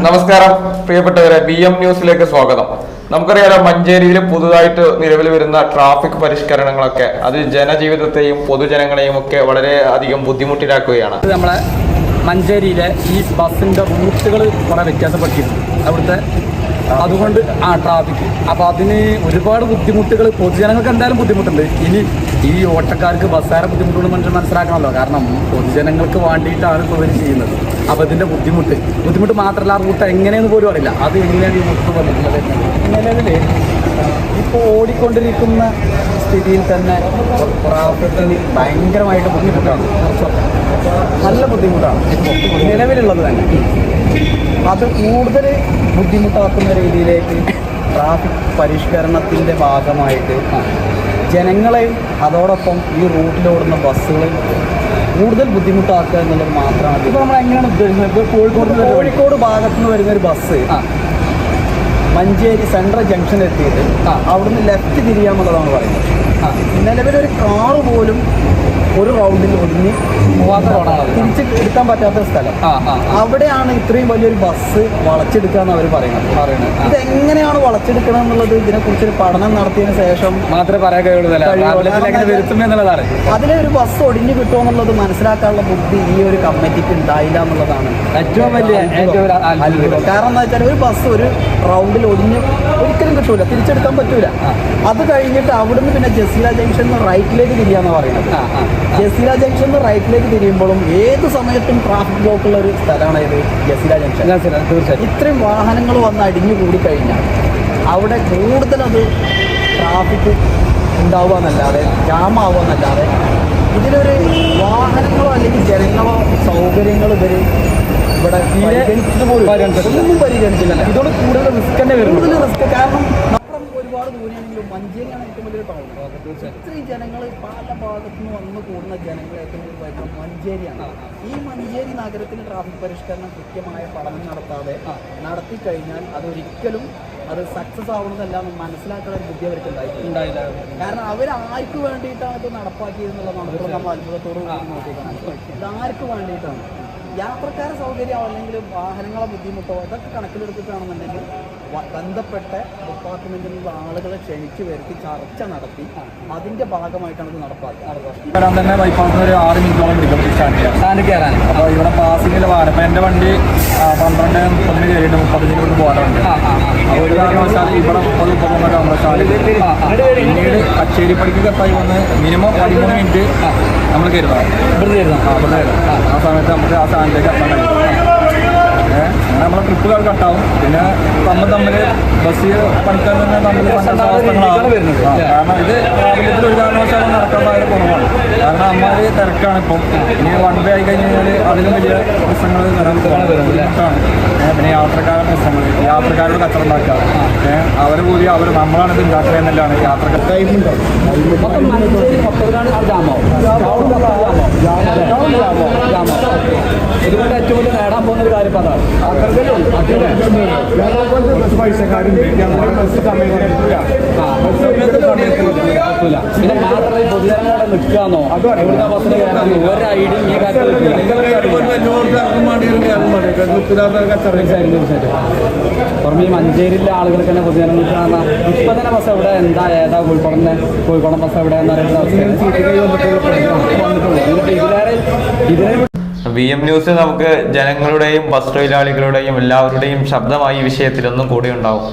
നമസ്കാരം പ്രിയപ്പെട്ടവരെ, BM ന്യൂസിലേക്ക് സ്വാഗതം. നമുക്കറിയാലോ, മഞ്ചേരിയിൽ പുതുതായിട്ട് നിലവിൽ വരുന്ന ട്രാഫിക് പരിഷ്കരണങ്ങളൊക്കെ അത് ജനജീവിതത്തെയും പൊതുജനങ്ങളെയും ഒക്കെ വളരെ അധികം ബുദ്ധിമുട്ടിലാക്കുകയാണ്. നമ്മളെ മഞ്ചേരിയിലെ ഈ ബസ്സിൻ്റെ റൂട്ടുകൾ കുറെ വ്യത്യാസപ്പെട്ടിട്ടുണ്ട്. അവിടുത്തെ അതുകൊണ്ട് ട്രാഫിക് അപ്പോൾ അതിന് ഒരുപാട് ബുദ്ധിമുട്ടുകൾ പൊതുജനങ്ങൾക്ക് എന്തായാലും ബുദ്ധിമുട്ടുണ്ട്. ഇനി ഈ ഓട്ടക്കാർക്ക് ബസ്സുകാരെ ബുദ്ധിമുട്ടുകൾ മനസ്സിലാക്കണമല്ലോ. കാരണം പൊതുജനങ്ങൾക്ക് വേണ്ടിയിട്ടാണ് തൊഴിൽ ചെയ്യുന്നത്. അപ്പോൾ ഇതിൻ്റെ ബുദ്ധിമുട്ട് മാത്രമല്ല, ആ റൂട്ട് എങ്ങനെയെന്ന് പോലും അറിയില്ല. അത് എങ്ങനെയാണ് ഈ റൂട്ട് വന്നിട്ടുള്ളത് നിലവിൽ ഇപ്പോൾ ഓടിക്കൊണ്ടിരിക്കുന്ന സ്ഥിതിയിൽ തന്നെ ട്രാഫിക്കിന് ഭയങ്കരമായിട്ട് ബുദ്ധിമുട്ടാണ്. നല്ല ബുദ്ധിമുട്ടാണ് നിലവിലുള്ളത് തന്നെ. അത് കൂടുതൽ ബുദ്ധിമുട്ടാക്കുന്ന രീതിയിലേക്ക് ട്രാഫിക് പരിഷ്കരണത്തിൻ്റെ ഭാഗമായിട്ട് ജനങ്ങളെയും അതോടൊപ്പം ഈ റൂട്ടിലോടുന്ന ബസ്സുകളെയും കൂടുതൽ ബുദ്ധിമുട്ടാക്കുക എന്നുള്ളത് മാത്രമാണ്. ഇപ്പോൾ നമ്മൾ എങ്ങനെയാണ് ഉദ്ദേശിക്കുന്നത്? കോഴിക്കോട് ഭാഗത്തു നിന്ന് വരുന്നൊരു ബസ് മഞ്ചേരി സെൻട്രൽ ജംഗ്ഷൻ എത്തിയിട്ട് അവിടുന്ന് ലെഫ്റ്റ് തിരിയാമെന്നുള്ളതാണ് പറയുന്നത്. നിലവിലൊരു കാറ് പോലും ഒരു റൗണ്ടിൽ ഒതുങ്ങി തിരിച്ച് എടുക്കാൻ പറ്റാത്ത സ്ഥലം. അവിടെയാണ് ഇത്രയും വലിയൊരു ബസ് വളച്ചെടുക്കുക എന്ന് അവർ പറയുന്നത്. ഇതെങ്ങനെയാണ് വളച്ചെടുക്കണം എന്നുള്ളത് ഇതിനെക്കുറിച്ചൊരു പഠനം നടത്തിയതിനു ശേഷം മാത്രമേ പറയാൻ കഴിയുള്ളൂ. അതിലെ ഒരു ബസ് ഒടിഞ്ഞു കിട്ടുമോ എന്നുള്ളത് മനസ്സിലാക്കാനുള്ള ബുദ്ധി ഈ ഒരു കമ്മിറ്റിക്ക് ഉണ്ടായില്ല എന്നുള്ളതാണ് ഏറ്റവും വലിയ കാരണം. എന്താ വെച്ചാൽ ഒരു ബസ് ഒരു റൗണ്ടിൽ ഒടിഞ്ഞ് ഒരിക്കലും കിട്ടൂല, തിരിച്ചെടുക്കാൻ പറ്റൂല. അത് കഴിഞ്ഞിട്ട് അവിടുന്ന് പിന്നെ ജസീല ജംഗ്ഷൻ റൈറ്റിലേക്ക് തിരിയാന്ന് പറയുന്നത്. ജസീല ജംഗ്ഷൻ റൈറ്റിലേക്ക് തിരിയുമ്പോഴും ഏത് സമയത്തും ട്രാഫിക് ബ്ലോക്കുള്ള ഒരു സ്ഥലമാണ് ഇത് ജസീല ജംഗ്ഷൻ. ഇത്രയും വാഹനങ്ങൾ വന്ന് അടിഞ്ഞു കൂടിക്കഴിഞ്ഞാൽ അവിടെ കൂടുതലത് ട്രാഫിക് ഉണ്ടാവുക എന്നല്ലാതെ ജാമാവുക എന്നല്ലാതെ ഇതിലൊരു വാഹനങ്ങളോ അല്ലെങ്കിൽ ജനങ്ങളോ സൗകര്യങ്ങളോ ഇവിടെ ഒന്നും പരിഗണിച്ചില്ല. ഇതോട് കൂടുതൽ റിസ്ക് തന്നെ വരും. കൂടുതൽ റിസ്ക് കാരണം ഒരുപാട് ദൂരെയാണെങ്കിലും മഞ്ചേരിയാണ് ഏറ്റവും വലിയൊരു ടൗൺ. ഇത്രയും ജനങ്ങൾ പല ഭാഗത്തു നിന്ന് വന്നു കൂടുന്ന ജനങ്ങൾ ഏറ്റവും കൂടുതൽ വരുന്നത് മഞ്ചേരിയാണ്. ഈ മഞ്ചേരി നഗരത്തിന് ട്രാഫിക് പരിഷ്കരണം കൃത്യമായ പഠനം നടത്തി കഴിഞ്ഞാൽ അതൊരിക്കലും അത് സക്സസ് ആവുന്നതല്ല എന്ന് മനസ്സിലാക്കുന്ന ബുദ്ധി അവർക്ക് ഉണ്ടായില്ല. കാരണം അവരാർക്ക് വേണ്ടിയിട്ടാണ് ഇത് നടപ്പാക്കിയതെന്നുള്ളതാണ് ഇപ്പോൾ നമ്മൾ അത്ഭുതത്തോട് നോക്കിക്കാണുന്നത്. ഇതാർക്ക് വേണ്ടിയിട്ടാണ്? യാത്രക്കാരെ സൗകര്യം അല്ലെങ്കിൽ വാഹനങ്ങളെ ബുദ്ധിമുട്ടോ ഇതൊക്കെ കണക്കിലെടുത്തിട്ടാണെന്നുണ്ടെങ്കിൽ ബന്ധപ്പെട്ട ഡിപ്പാർട്ട്മെന്റിലുള്ള ആളുകളെ ക്ഷണിച്ചു വരുത്തി ചർച്ച നടത്തി അതിന്റെ ഭാഗമായിട്ടാണ് ഇത് നടപ്പാക്കുക. തന്നെ ബൈപ്പാസിന് ഒരു 6 മിനിറ്റോളം പിടിക്കും സ്റ്റാൻഡ് കയറാൻ. അപ്പോൾ ഇവിടെ പാസിങ്ങിൽ വാരം ഇപ്പം എൻ്റെ വണ്ടി 12:30 കയറിയിട്ട് 35 കൊണ്ട് പോകാറുണ്ട്. ഒരു കാരണവശാൽ ഇവിടെ 30-31 നമ്മൾ പിന്നീട് കച്ചേരിപ്പടിക്ക് എത്തായി വന്ന് മിനിമം 13 മിനിറ്റ് നമ്മൾ കരുതാം. ആ സമയത്ത് നമുക്ക് ആ സ്ഥാനത്തേക്ക് എത്താൻ കഴിയും. നമ്മളെ ട്രിപ്പുകൾ കട്ടാവും. പിന്നെ തമ്മിൽ ബസ് പണിക്കാൻ തന്നെ തമ്മിൽ വരുന്നത്. കാരണം ഇത് രാവിലത്തിൽ ഒരു കാരണവശാലും നടക്കാൻ വളരെ കുറവാണ്. കാരണം അമ്മാര് തിരക്കാണ് ഇപ്പം. ഇനി വൺ വേ ആയി കഴിഞ്ഞ് കഴിഞ്ഞാൽ അതിലും വലിയ പ്രശ്നങ്ങൾ ബുദ്ധിമുട്ടാണ്. പിന്നെ യാത്രക്കാരുടെ പ്രശ്നങ്ങൾ, യാത്രക്കാരോട് കച്ചറ ഉണ്ടാക്കുക, അവർ കൂടി നമ്മളാണ് ഇത് ഉണ്ടാക്കുക എന്നല്ലാണ് യാത്രക്കാർ. ഇതുകൊണ്ട് ഏറ്റവും വലിയ നേടാൻ പോകുന്ന ഒരു കാര്യം അതാണ്. പിന്നെ മാത്രമേ പൊതുജനങ്ങളെ നിൽക്കാന്നോ എവിടുന്ന ബസ്സിന് കയറാനോ ഒരു ഐഡിയ ഈ കാര്യത്തിൽ പുറമെ ഈ മഞ്ചേരിയിലെ ആളുകൾക്ക് തന്നെ പൊതുജനങ്ങൾക്ക് ഇപ്പം തന്നെ ബസ് എവിടെ എന്താ ഏതാ കോഴിക്കോടൻ ബസ് എവിടെ എന്നറിയുന്ന ഇതിനെ BM ന്യൂസ് നമുക്ക് ജനങ്ങളുടെയും ബസ് തൊഴിലാളികളുടെയും എല്ലാവരുടെയും ശബ്ദമായി ഈ വിഷയത്തിലൊന്നും കൂടി ഉണ്ടാവും.